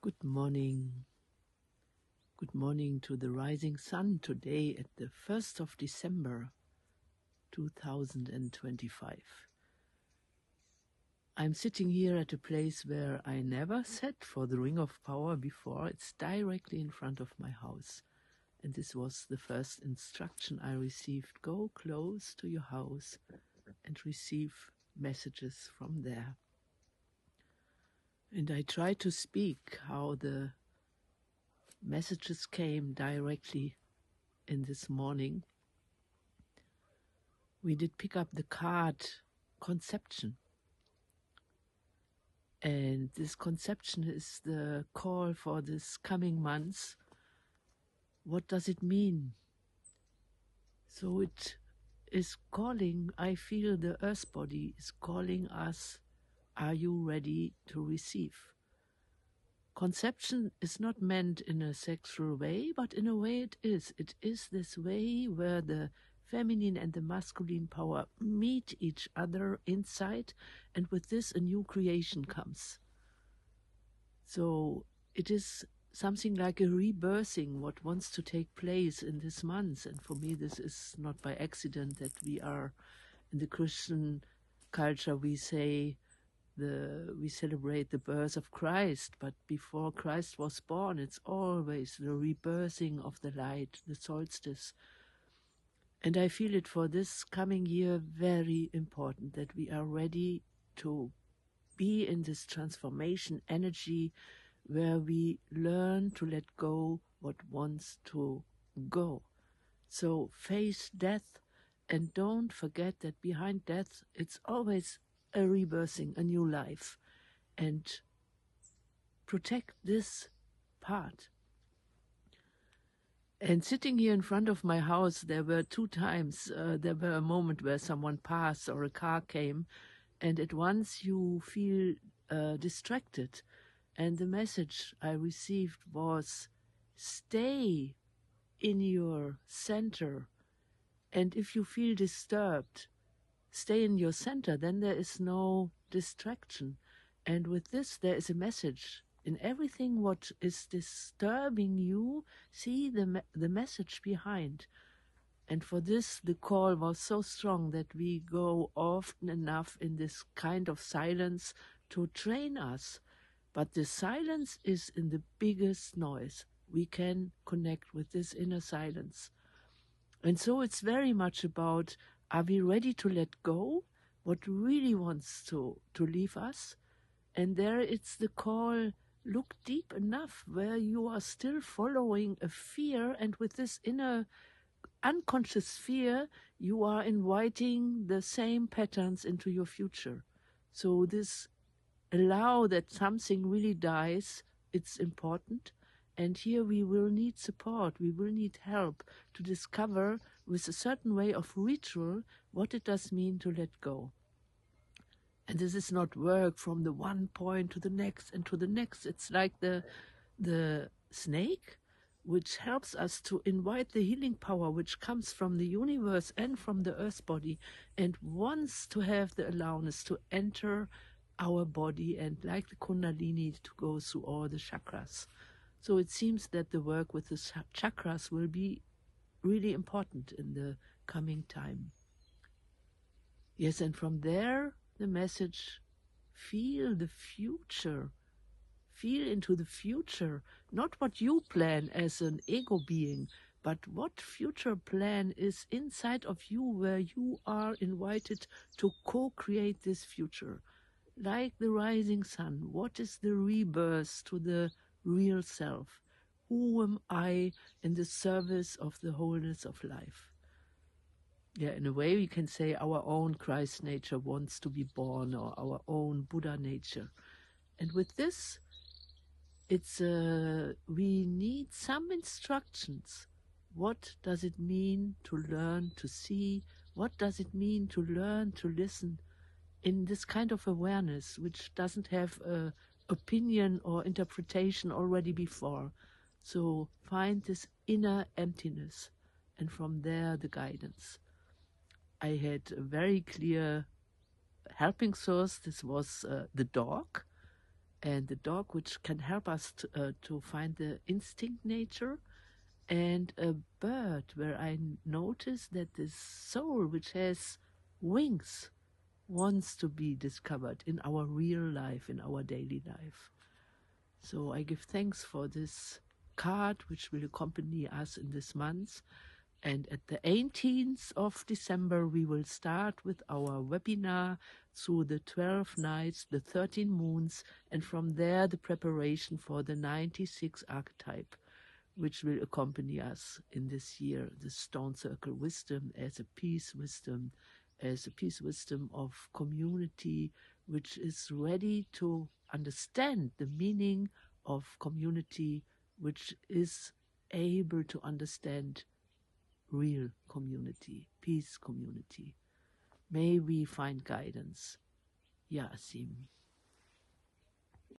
Good morning. Good morning to the rising sun today at the 1st of December 2025. I'm sitting here at a place where I never sat for the Ring of Power before. It's directly in front of my house. And this was the first instruction I received. Go close to your house and receive messages from there. And I tried to speak how the messages came directly in this morning. We did pick up the card conception. And this conception is the call for this coming months. What does it mean? So it is calling, I feel the earth body is calling us, are you ready to receive? Conception is not meant in a sexual way, but in a way it is. It is this way where the feminine and the masculine power meet each other inside, and with this a new creation comes. So it is something like a rebirthing, what wants to take place in this month. And for me, this is not by accident that we are in the Christian culture, we say we celebrate the birth of Christ, but before Christ was born, it's always the rebirthing of the light, the solstice. And I feel it for this coming year very important that we are ready to be in this transformation energy where we learn to let go what wants to go. So face death, and don't forget that behind death, it's always a rebirthing, a new life. And protect this part. And sitting here in front of my house, there were two times, there were a moment where someone passed or a car came, and at once you feel distracted. And the message I received was, stay in your center. And if you feel disturbed, stay in your center, then there is no distraction. And with this, there is a message. In everything what is disturbing you, see the message behind. And for this, the call was so strong that we go often enough in this kind of silence to train us. But the silence is in the biggest noise. We can connect with this inner silence. And so it's very much about, are we ready to let go what really wants to leave us? And there it's the call, look deep enough where you are still following a fear, and with this inner unconscious fear, you are inviting the same patterns into your future. So this allow that something really dies, it's important. And here we will need support, we will need help to discover with a certain way of ritual what it does mean to let go. And this is not work from the one point to the next and to the next. It's like the snake, which helps us to invite the healing power which comes from the universe and from the earth body, and wants to have the allowance to enter our body and, like the Kundalini, to go through all the chakras. So it seems that the work with the chakras will be really important in the coming time. Yes, and from there, the message, feel the future. Feel into the future, not what you plan as an ego being, but what future plan is inside of you, where you are invited to co-create this future. Like the rising sun, what is the rebirth to the real self? Who am I in the service of the wholeness of life? Yeah, in a way we can say our own Christ nature wants to be born, or our own Buddha nature. And with this, it's we need some instructions. What does it mean to learn to see? What does it mean to learn to listen in this kind of awareness, which doesn't have a opinion or interpretation already before? So find this inner emptiness, and from there the guidance. I had a very clear helping source. This was the dog. and the dog, which can help us to find the instinct nature, and a bird where I notice that this soul, which has wings, wants to be discovered in our real life, in our daily life. So I give thanks for this card, which will accompany us in this month. And at the 18th of December, we will start with our webinar through the 12 nights, the 13 moons, and from there the preparation for the 96 archetype, which will accompany us in this year, the Stone Circle Wisdom as a peace wisdom, of community, which is ready to understand the meaning of community, which is able to understand real community, peace community. May we find guidance. Ya Asim.